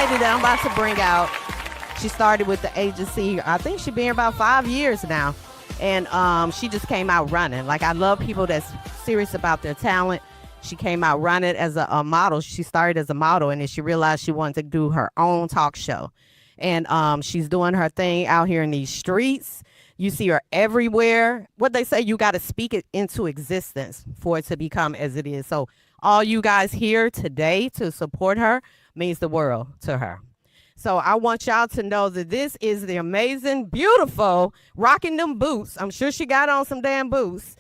lady that I'm about to bring out, she started with the agency. I think she's been here about 5 years now. And she just came out running. Like, I love people that's serious about their talent. She came out running as a model. She started as a model, and then she realized she wanted to do her own talk show. And she's doing her thing out here in these streets. You see her everywhere. What they say, you got to speak it into existence for it to become as it is. So all you guys here today to support her means the world to her. So I want y'all to know that this is the amazing, beautiful, rocking them boots. I'm sure she got on some damn boots.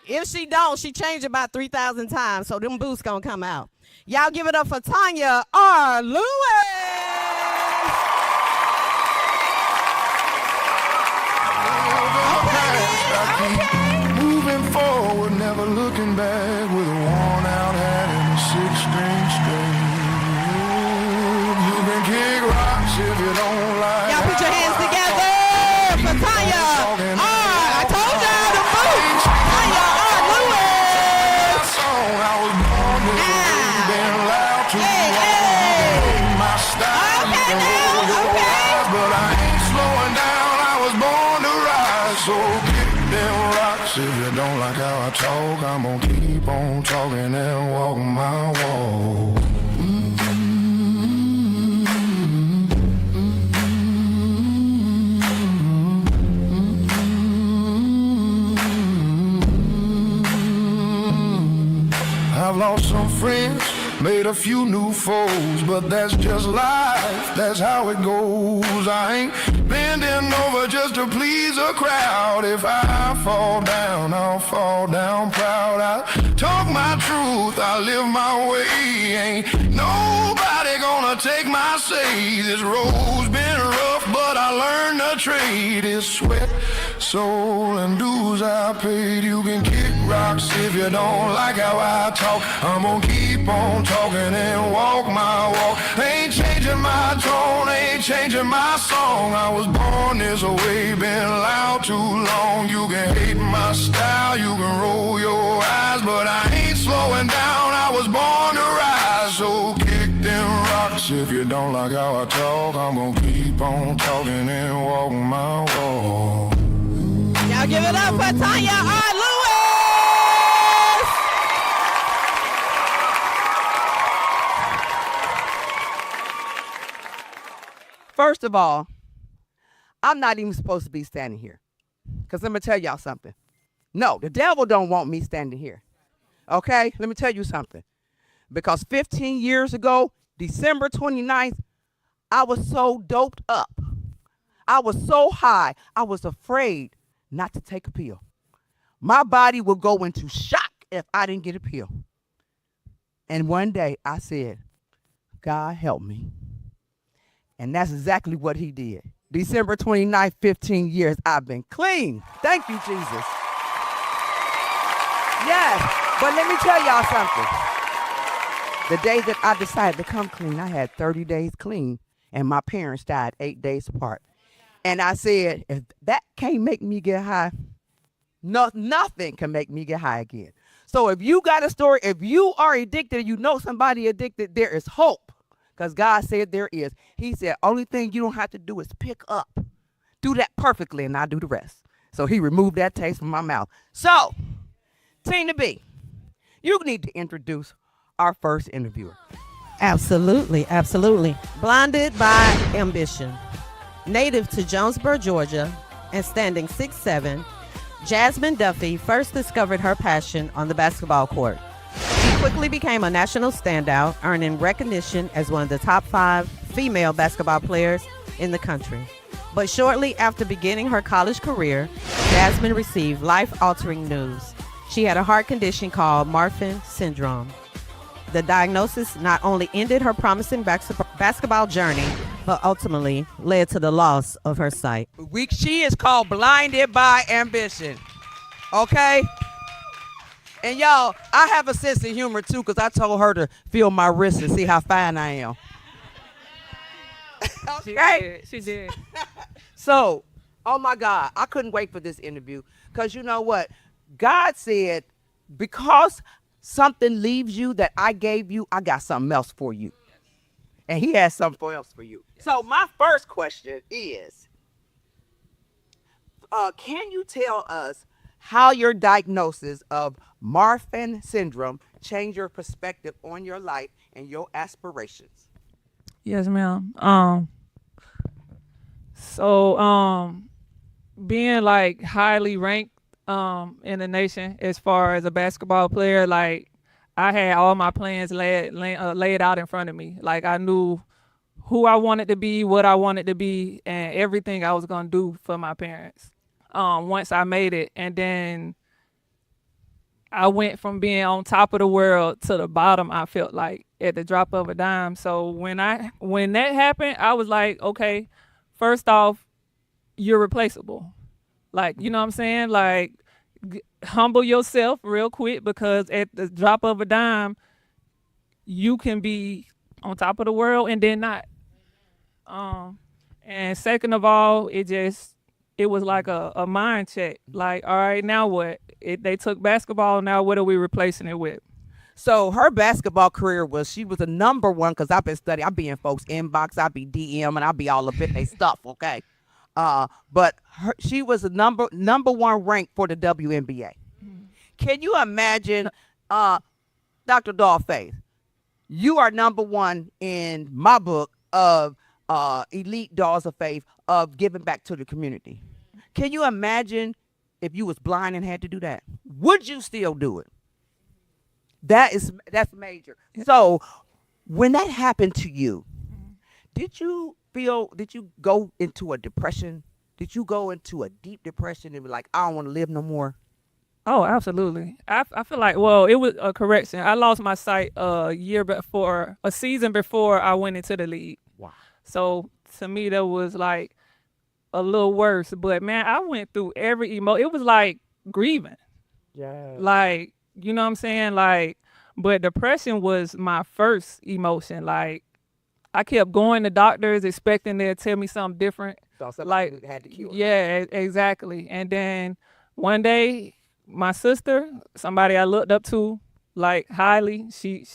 If she don't, she changed about 3,000 times, so them boots gonna come out. Y'all give it up for Tanya R. Lewis. Okay. Moving forward, never looking back, with a worn out hat and a 6-string string. You can kick rocks if you don't like. Y'all put your hands together for Tanya R. I told y'all the boots. Tanya R. Lewis. I was born this way, been loud too long. My style, you can roll your eyes, but I ain't slowing down. I was born to rise, so kick them rocks if you don't like how I talk. I'm gonna keep on talking and walk my walk. I've lost some friends, made a few new foes, but that's just life, that's how it goes. I ain't bending over just to please a crowd. If I fall down, I'll fall down proud. I talk my truth, I live my way. Ain't nobody gonna take my say. This road's been rough, but I learned the trade. It's sweat, soul, and dues I paid. You can kick rocks if you don't like how I talk. I'm gonna keep on talking and walk my walk. Ain't changing my tone, ain't changing my song. I was born this way, been loud too long. You can hate my style, you can roll your eyes, but I ain't slowing down. I was born to rise, so kick them rocks if you don't like how I talk. I'm gonna keep on talking and walk my walk. Y'all give it up for Tanya R. Lewis. First of all, I'm not even supposed to be standing here. Because let me tell y'all something. No, the devil don't want me standing here. Okay? Let me tell you something. Because 15 years ago, December 29th, I was so doped up. I was so high, I was afraid not to take a pill. My body would go into shock if I didn't get a pill. And one day I said, God help me. And that's exactly what he did. December 29th, 15 years, I've been clean. Thank you, Jesus. Yes, but let me tell y'all something. The day that I decided to come clean, I had 30 days clean, and my parents died 8 days apart. And I said, if that can't make me get high, nothing can make me get high again. So if you got a story, if you are addicted, you know somebody addicted, there is hope. Because God said there is. He said, only thing you don't have to do is pick up. Do that perfectly, and I'll do the rest. So he removed that taste from my mouth. So, Tina B, you need to introduce our first interviewer. Absolutely, absolutely. Blinded by ambition. Native to Jonesboro, Georgia, and standing 6'7", Jasmine Duffy first discovered her passion on the basketball court. She quickly became a national standout, earning recognition as one of the top 5 female basketball players in the country. But shortly after beginning her college career, Jasmine received life-altering news. She had a heart condition called Marfan syndrome. The diagnosis not only ended her promising basketball journey, but ultimately led to the loss of her sight. She is called Blinded by Ambition. Okay? And y'all, I have a sense of humor too, because I told her to feel my wrist and see how fine I am. Okay? She did. So, oh my God, I couldn't wait for this interview, because you know what? God said, because something leaves you that I gave you, I got something else for you. And he has something else for you. So my first question is, can you tell us how your diagnosis of Marfan syndrome changed your perspective on your life and your aspirations? Yes, ma'am. So being like highly ranked in the nation as far as a basketball player, like I had all my plans laid out in front of me. Like I knew who I wanted to be, what I wanted to be, and everything I was gonna do for my parents. Once I made it, and then I went from being on top of the world to the bottom. I felt like at the drop of a dime. So when that happened, I was like, okay, first off, you're replaceable. Like, you know what I'm saying? Like, humble yourself real quick, because at the drop of a dime, you can be on top of the world and then not. And second of all, it was like a mind check. Like, all right, now what? They took basketball. Now what are we replacing it with? So her basketball career she was a number one, because I've been studying. I be in folks' inbox, I be DM, and I be all up in their stuff, okay? But she was a number one ranked for the WNBA. Can you imagine, Dr. Doll Faith, you are number one in my book of elite dolls of faith of giving back to the community. Can you imagine if you was blind and had to do that? Would you still do it? That's major. So when that happened to you, did you go into a depression? Did you go into a deep depression and be like, I don't want to live no more? Oh, absolutely. I feel like, well, it was a correction. I lost my sight a season before I went into the league. Wow. So to me, that was like a little worse. But man, I went through every it was like grieving. Yeah. Like, you know what I'm saying? Like, but depression was my first emotion. Like, I kept going to doctors expecting they'd tell me something different. So like, had to cure. Yeah, exactly. And then one day, my sister, somebody I looked up to like highly, she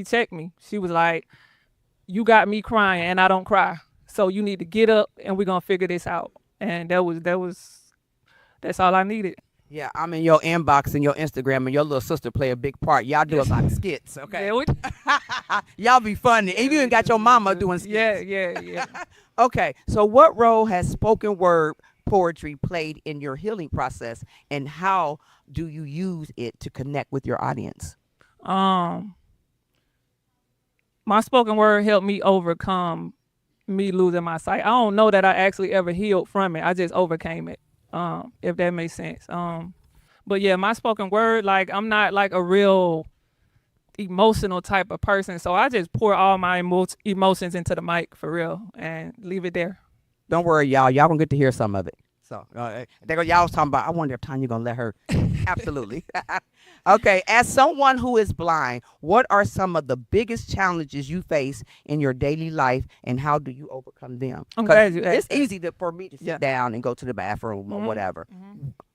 checked me. She was like, you got me crying and I don't cry. So you need to get up and we're gonna figure this out. And that's all I needed. Yeah, I'm in your inbox and your Instagram, and your little sister play a big part. Y'all do a lot of skits, okay? Yeah, Y'all be funny. And you even got your mama doing skits. yeah. Okay, so what role has spoken word poetry played in your healing process, and how do you use it to connect with your audience? My spoken word helped me overcome me losing my sight. I don't know that I actually ever healed from it. I just overcame it. If that makes sense. But yeah, my spoken word, like I'm not like a real emotional type of person, so I just pour all my emotions into the mic for real and leave it there. Don't worry, y'all gonna get to hear some of it. So y'all was talking about, I wonder if Tanya gonna let her. Absolutely. Okay, as someone who is blind, what are some of the biggest challenges you face in your daily life, and how do you overcome them? I'm glad you It's asked that. easy for me to sit down and go to the bathroom or whatever.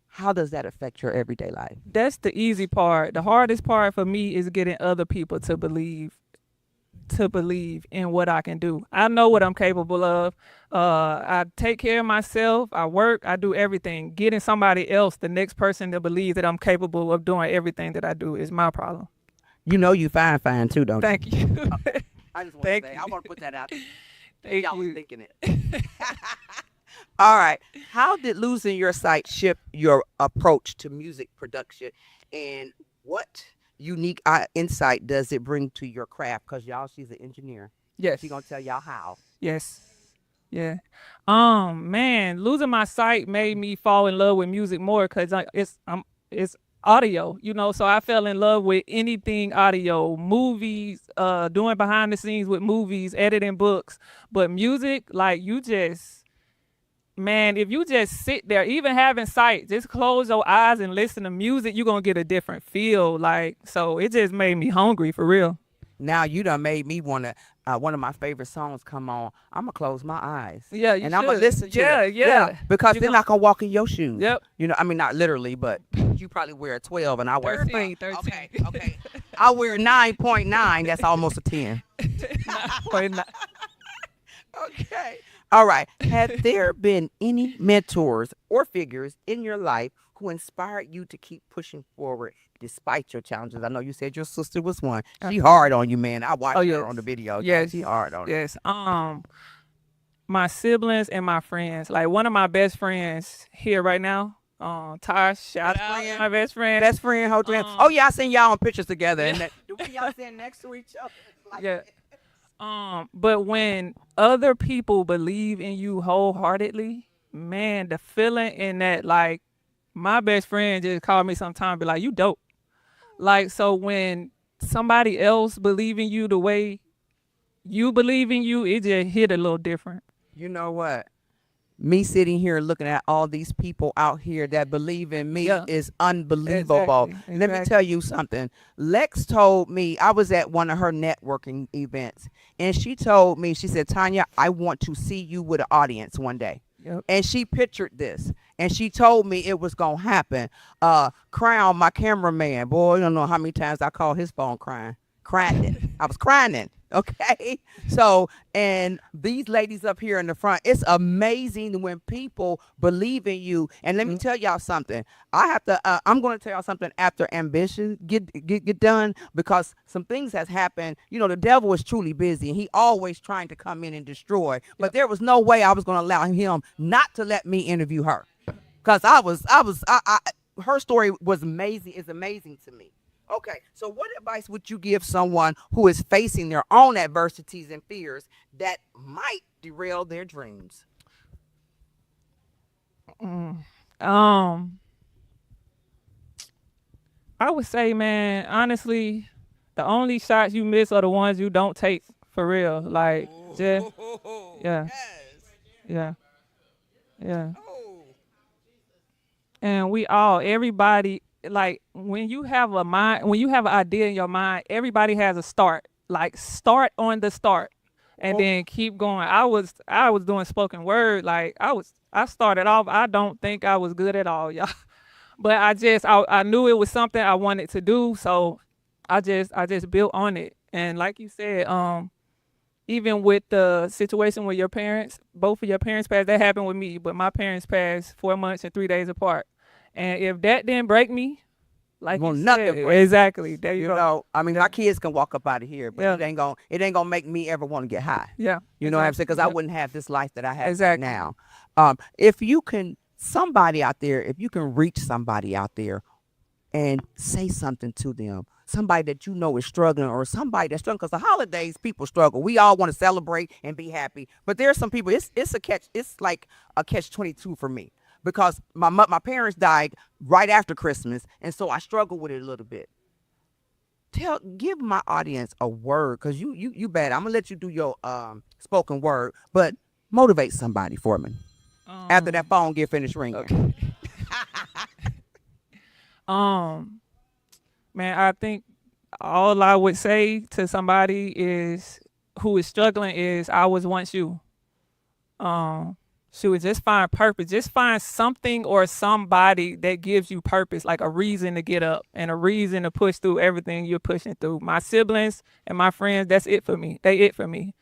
How does that affect your everyday life? That's the easy part. The hardest part for me is getting other people to believe in what I can do. I know what I'm capable of. I take care of myself. I work. I do everything. Getting somebody else, the next person, to believe that I'm capable of doing everything that I do is my problem. You know you fine too, don't you? Thank you. I just want to Thank say, you. I want to put that out there. Thank Y'all was you. thinking it. All right. How did losing your sight shift your approach to music production, and what unique insight does it bring to your craft? Because y'all, she's an engineer. Yes. She's going to tell y'all how. Yes. Yeah. Man, losing my sight made me fall in love with music more, because it's audio, you know. So I fell in love with anything audio, movies, doing behind the scenes with movies, editing books. But music, like, if you just sit there, even having sight, just close your eyes and listen to music, you're going to get a different feel. Like, so it just made me hungry for real. Now you done made me want to, one of my favorite songs come on. I'm going to close my eyes. Yeah, you and I'm going to should. listen to Yeah, it. yeah. Because You they're gon- not going to walk in your shoes. Yep. You know, I mean, not literally, but you probably wear a 12 and I wear 13. Okay. I wear 9.9. That's almost a 10. Point nine. Okay. All right. Have there been any mentors or figures in your life who inspired you to keep pushing forward despite your challenges? I know you said your sister was one. She hard on you, man. I watched her on the video. Yes. She hard on you. Yes. My siblings and my friends. Like one of my best friends here right now. Tosh, shout Best out friend? my best friend. Best friend, hold your hand. Oh yeah, I seen y'all on pictures together. And that, y'all sitting next to each other. Like Yeah. But when other people believe in you wholeheartedly, man, the feeling in that, like, my best friend just called me sometime, be like, you dope. Like, so when somebody else believe in you the way you believe in you, it just hit a little different. You know what? Me sitting here looking at all these people out here that believe in me is unbelievable. Exactly. Let me tell you something. Lex told me, I was at one of her networking events, and she told me, she said, Tanya, I want to see you with an audience one day. Yep. And she pictured this, and she told me it was going to happen. Crown, my cameraman, boy, you don't know how many times I called his phone crying. I was crying. Okay. So, and these ladies up here in the front, it's amazing when people believe in you. And let me tell y'all something. I'm going to tell y'all something after ambition get done, because some things has happened. You know, the devil is truly busy, and he always trying to come in and destroy. But there was no way I was going to allow him not to let me interview her, because her story was amazing. It's amazing to me. Okay, so what advice would you give someone who is facing their own adversities and fears that might derail their dreams? I would say, man, honestly, the only shots you miss are the ones you don't take, for real. Like, just, yeah, yeah, yeah. And everybody, like, when you have an idea in your mind, everybody has a start. Like, start on the start, and then keep going. I was doing spoken word. Like, I started off, I don't think I was good at all, y'all. But I knew it was something I wanted to do, so I just built on it. And like you said, even with the situation with your parents, both of your parents passed, that happened with me, but my parents passed 4 months and 3 days apart. And if that didn't break me, like Well, you nothing said, breaks me. exactly. There you go. know, I mean, my kids can walk up out of here, but Yeah. it ain't gonna make me ever want to get high. Yeah. You know what I'm saying? Because I Yep. wouldn't have this life that I have Exactly. now. If you can, somebody out there, if you can reach somebody out there and say something to them, somebody that you know is struggling, or somebody that's struggling, because the holidays, people struggle. We all want to celebrate and be happy, but there's some people, it's like a catch-22 for me, because my parents died right after Christmas, and so I struggle with it a little bit. Give my audience a word, because you bad. I'm gonna let you do your spoken word, but motivate somebody for me after that phone get finished ringing. Okay. Man, I think all I would say to somebody who is struggling is, I was once you. Shoot, just find purpose. Just find something or somebody that gives you purpose, like a reason to get up and a reason to push through everything you're pushing through. My siblings and my friends, that's it for me. They it for me.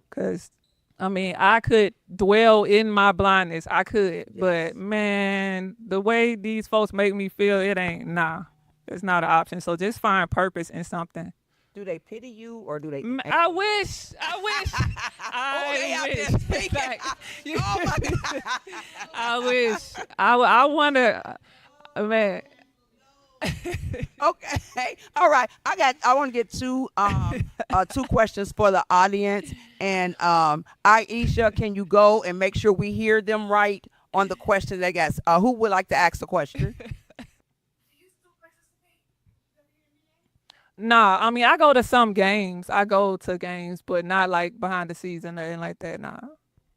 Because, I mean, I could dwell in my blindness. I could. But, man, the way these folks make me feel, it's not an option. So just find purpose in something. Do they pity you, or do they? I wish. they out there wish. speaking. Like, Oh my God. I wish. I wonder, man. Okay. All right. I want to get two questions for the audience. And Aisha, can you go and make sure we hear them right on the question they got? Who would like to ask the question? Nah, I mean, I go to some games. I go to games, but not like behind the scenes or anything like that. Nah.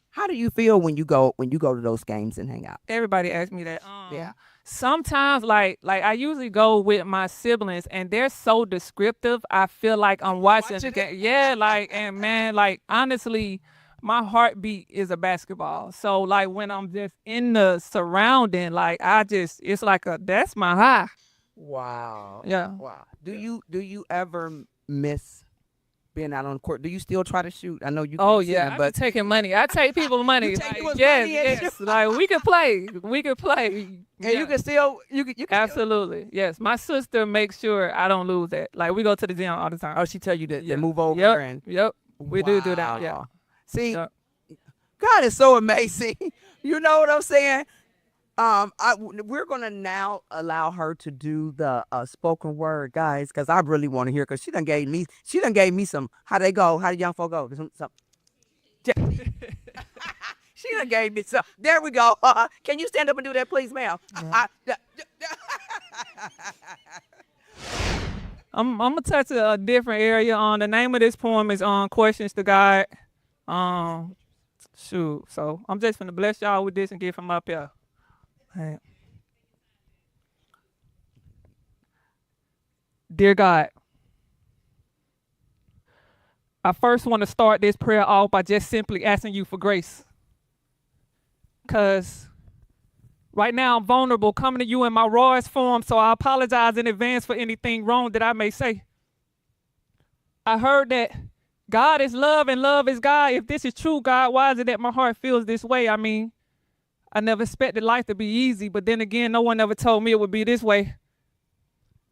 How do you feel when you go to those games and hang out? Everybody asks me that. Yeah. Sometimes, like I usually go with my siblings, and they're so descriptive. I feel like I'm watching the game. Yeah, like, and man, like, honestly, my heartbeat is a basketball. So like when I'm just in the surrounding, like it's like that's my high. Wow. Yeah. Wow. Do you ever miss being out on the court. Do you still try to shoot? I know you. Oh can't see yeah, them, I'm but taking money. I take people money. You take Like, people's yes, money and yes. Like we can play. We can play. and Yeah. you can still you can still- Absolutely. Yes. My sister makes sure I don't lose that. Like we go to the gym all the time. Oh, she tell you to Yeah. move over Yep. and Yep. We do that. Yeah. Wow. See, Yep. God is so amazing. You know what I'm saying? We're gonna now allow her to do the spoken word, guys, because I really want to hear. Because she done gave me some. How they go? How the young folk go? She done gave me some. There we go. Can you stand up and do that, please, ma'am? I'm gonna touch a different area. The name of this poem is on questions to God. Shoot. So I'm just gonna bless y'all with this and get from up here. Hey. Dear God, I first want to start this prayer off by just simply asking you for grace. Because right now I'm vulnerable, coming to you in my rawest form, so I apologize in advance for anything wrong that I may say. I heard that God is love and love is God. If this is true, God, why is it that my heart feels this way? I mean, I never expected life to be easy, but then again, no one ever told me it would be this way.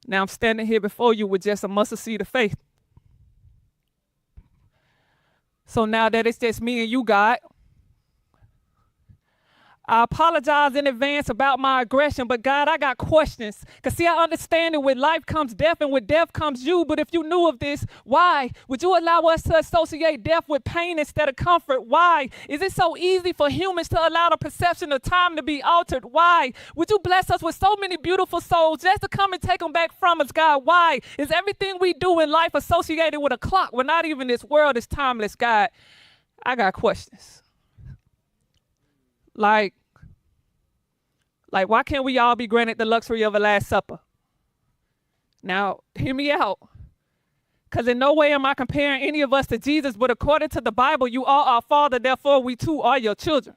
Now I'm standing here before you with just a mustard seed of faith. So now that it's just me and you, God, I apologize in advance about my aggression, but God, I got questions. Because see, I understand that with life comes death and with death comes you. But if you knew of this, why would you allow us to associate death with pain instead of comfort? Why is it so easy for humans to allow the perception of time to be altered? Why would you bless us with so many beautiful souls just to come and take them back from us, God? Why is everything we do in life associated with a clock when not even this world is timeless, God? I got questions. Like, why can't we all be granted the luxury of a Last Supper? Now, hear me out. Because in no way am I comparing any of us to Jesus, but according to the Bible, you are our Father, therefore we too are your children.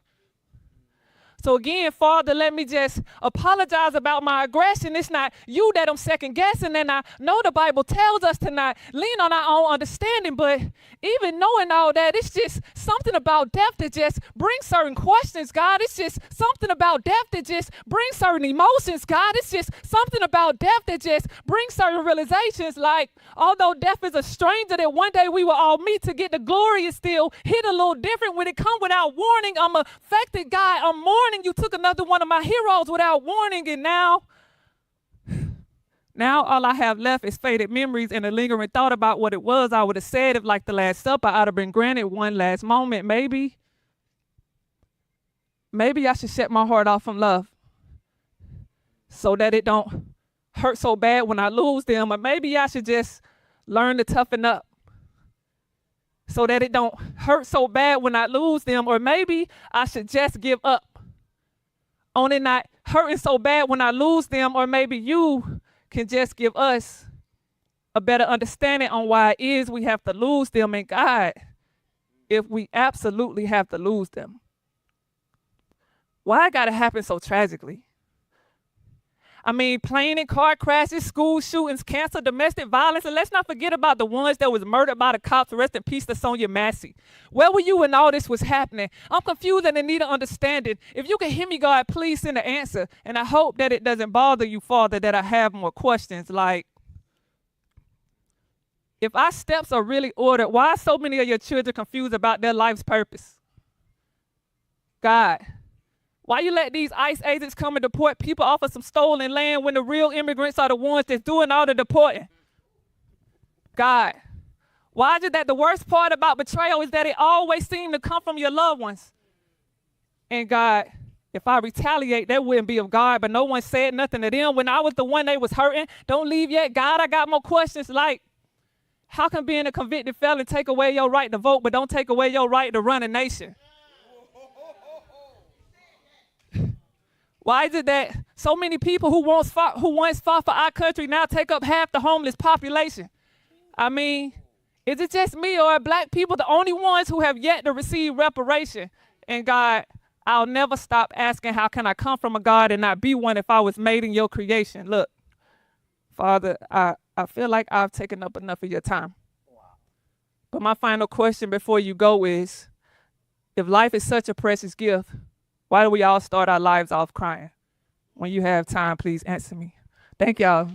So again, Father, let me just apologize about my aggression. It's not you that I'm second guessing, and I know the Bible tells us to not lean on our own understanding, but even knowing all that, it's just something about death that just brings certain questions, God. It's just something about death that just brings certain emotions, God. It's just something about death that just brings certain realizations, like although death is a stranger that one day we will all meet to get the glory, it still hit a little different when it come without warning. I'm affected, God. I'm mourning. You took another one of my heroes without warning, and now all I have left is faded memories and a lingering thought about what it was I would have said if, like the Last Supper, I'd have been granted one last moment. Maybe I should shut my heart off from love so that it don't hurt so bad when I lose them, or maybe I should just learn to toughen up so that it don't hurt so bad when I lose them, or maybe I should just give up on it not hurting so bad when I lose them, or maybe you can just give us a better understanding on why it is we have to lose them. And God, if we absolutely have to lose them, why it gotta happen so tragically? I mean, plane and car crashes, school shootings, cancer, domestic violence, and let's not forget about the ones that was murdered by the cops. Rest in peace to Sonia Massey. Where were you when all this was happening? I'm confused and in need of understanding. If you can hear me, God, please send an answer. And I hope that it doesn't bother you, Father, that I have more questions. Like, if our steps are really ordered, why are so many of your children confused about their life's purpose? God, why you let these ICE agents come and deport people off of some stolen land when the real immigrants are the ones that's doing all the deporting? God, why is it that the worst part about betrayal is that it always seems to come from your loved ones? And God, if I retaliate, that wouldn't be of God, but no one said nothing to them when I was the one they was hurting. Don't leave yet. God, I got more questions like, how can being a convicted felon take away your right to vote, but don't take away your right to run a nation? Why is it that so many people who once fought for our country now take up half the homeless population? I mean, is it just me, or are black people the only ones who have yet to receive reparation? And God, I'll never stop asking, how can I come from a God and not be one if I was made in your creation? Look, Father, I feel like I've taken up enough of your time. But my final question before you go is, if life is such a precious gift, why do we all start our lives off crying? When you have time, please answer me. Thank y'all.